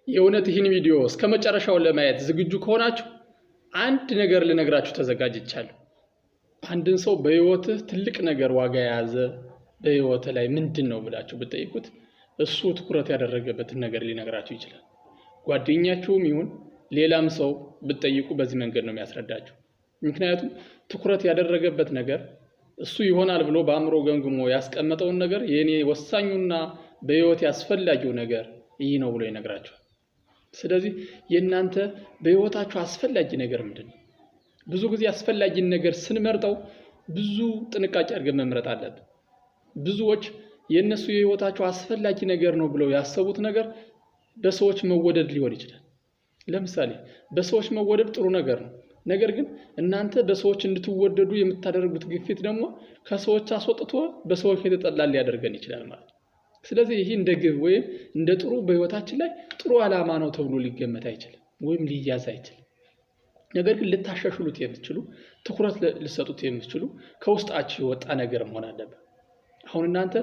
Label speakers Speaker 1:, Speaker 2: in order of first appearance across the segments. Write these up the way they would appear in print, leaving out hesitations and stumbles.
Speaker 1: የእውነት ይህን ቪዲዮ እስከመጨረሻው ለማየት ዝግጁ ከሆናችሁ አንድ ነገር ልነግራችሁ ተዘጋጅቻለሁ። አንድን ሰው በህይወትህ ትልቅ ነገር ዋጋ የያዘ በህይወትህ ላይ ምንድነው ብላችሁ ብትጠይቁት እሱ ትኩረት ያደረገበትን ነገር ሊነግራችሁ ይችላል። ጓደኛችሁም ይሁን ሌላም ሰው ብትጠይቁ በዚህ መንገድ ነው የሚያስረዳችሁ። ምክንያቱም ትኩረት ያደረገበት ነገር እሱ ይሆናል ብሎ በአእምሮ ገምግሞ ያስቀመጠውን ነገር የኔ ወሳኙና በህይወት ያስፈልጊው ነገር ይህ ነው ብሎ ይነግራችኋል። ስለዚህ የእናንተ በህይወታችሁ አስፈልጊ ነገር ምንድነው? ብዙ ጊዜ አስፈልጊን ነገር ስንመርጠው ብዙ ጥንቃቄ አድርገን መምረጥ አለብን። ብዙዎች የነሱ የህይወታቸው አስፈልጊ ነገር ነው ብለው ያሰቡት ነገር በሰዎች መወደድ ሊሆን ይችላል። ለምሳሌ በሰዎች መወደድ ጥሩ ነገር ነው። ነገር ግን እናንተ በሰዎች እንድትወደዱ የምታደርጉት ግፊት ደግሞ ከሰዎች አስወጥቶ በሰዎች የተጠላል ሊያደርገን ይችላል ማለት ነው። ስለዚህ ይሄ እንደ ግብ ወይም እንደ ጥሩ በህይወታችን ላይ ጥሩ ዓላማ ነው ተብሎ ሊገመት አይችልም ወይም ሊያዝ አይችልም። ነገር ግን ልታሻሽሉት የምትችሉ ትኩረት ልትሰጡት የምትችሉ ከውስጣችሁ የወጣ ነገር መሆን አለበት። አሁን እናንተ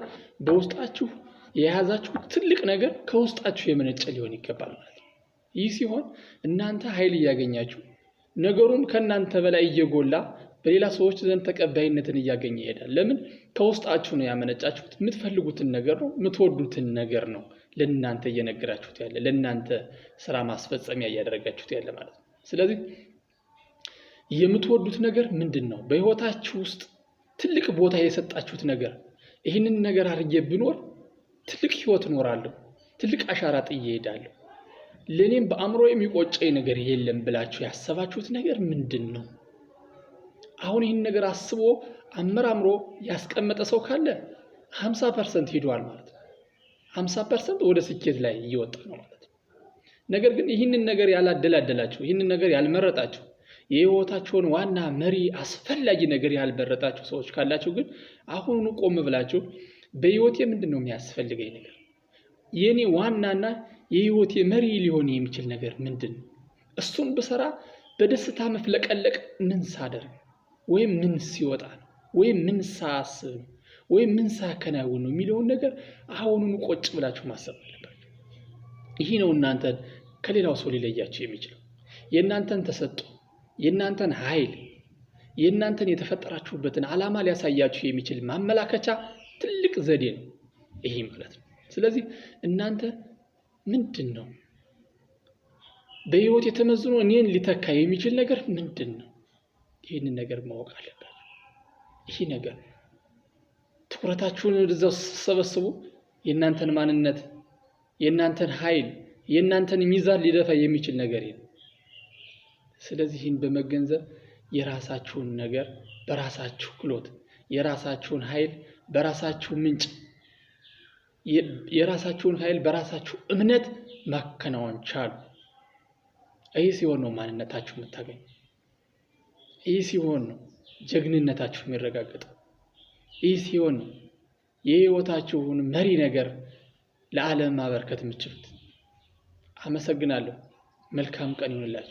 Speaker 1: በውስጣችሁ የያዛችሁ ትልቅ ነገር ከውስጣችሁ የመነጨ ሊሆን ይገባል ማለት ነው። ይህ ሲሆን እናንተ ኃይል እያገኛችሁ ነገሩም ከናንተ በላይ እየጎላ በሌላ ሰዎች ዘንድ ተቀባይነትን እያገኘ ይሄዳል። ለምን? ከውስጣችሁ ነው ያመነጫችሁት። የምትፈልጉትን ነገር ነው፣ የምትወዱትን ነገር ነው ለእናንተ እየነገራችሁት ያለ፣ ለእናንተ ስራ ማስፈጸሚያ እያደረጋችሁት ያለ ማለት ነው። ስለዚህ የምትወዱት ነገር ምንድነው? በህይወታችሁ ውስጥ ትልቅ ቦታ የሰጣችሁት ነገር፣ ይህንን ነገር አድርጌ ብኖር ትልቅ ህይወት እኖራለሁ፣ ትልቅ አሻራ ጥዬ እሄዳለሁ፣ ለኔም በአእምሮ የሚቆጨኝ ነገር የለም ብላችሁ ያሰባችሁት ነገር ምንድነው? አሁን ይህን ነገር አስቦ አመራምሮ ያስቀመጠ ሰው ካለ 50% ሄዷል ማለት ነው። 50% ወደ ስኬት ላይ እየወጣ ነው ማለት ነው። ነገር ግን ይህንን ነገር ያላደላደላችሁ፣ ይህንን ነገር ያልመረጣችሁ፣ የህይወታችሁን ዋና መሪ አስፈላጊ ነገር ያልመረጣችሁ ሰዎች ካላችሁ ግን አሁን ቆም ብላችሁ በህይወቴ ምንድነው የሚያስፈልገኝ ነገር? የኔ ዋናና የህይወቴ መሪ ሊሆን የሚችል ነገር ምንድነው? እሱን በሰራ በደስታ መፍለቀለቅ ምን ሳደርግ ወይም ምን ሲወጣ ነው ወይም ምን ሳስብ ነው ወይም ምን ሳከናውን ነው የሚለውን ነገር አሁኑን ቁጭ ብላችሁ ማሰብ አለባችሁ። ይሄ ነው እናንተን ከሌላው ሰው ሊለያችሁ የሚችለው። የእናንተን ተሰጥኦ፣ የእናንተን ኃይል፣ የእናንተን የተፈጠራችሁበትን ዓላማ ሊያሳያችሁ የሚችል ማመላከቻ ትልቅ ዘዴ ነው ይሄ ማለት ነው። ስለዚህ እናንተ ምንድነው በህይወት የተመዝኖ እኔን ሊተካ የሚችል ነገር ምንድነው? ይህንን ነገር ማወቅ አለባችሁ። ይሄ ነገር ትኩረታችሁን ወደዛው ሰበስቡ። የእናንተን ማንነት፣ የእናንተን ኃይል፣ የእናንተን ሚዛን ሊደፋ የሚችል ነገር ነው። ስለዚህ ይህን በመገንዘብ የራሳችሁን ነገር በራሳችሁ ክሎት፣ የራሳችሁን ኃይል በራሳችሁ ምንጭ፣ የራሳችሁን ኃይል በራሳችሁ እምነት ማከናወን ቻሉ። ይህ ሲሆን ነው ማንነታችሁ የምታገኙ። ይህ ሲሆን ነው ጀግንነታችሁ የሚረጋገጠው። ይህ ሲሆን ነው የህይወታችሁን መሪ ነገር ለዓለም ማበርከት የምትችሉት። አመሰግናለሁ። መልካም ቀን ይሁንላችሁ።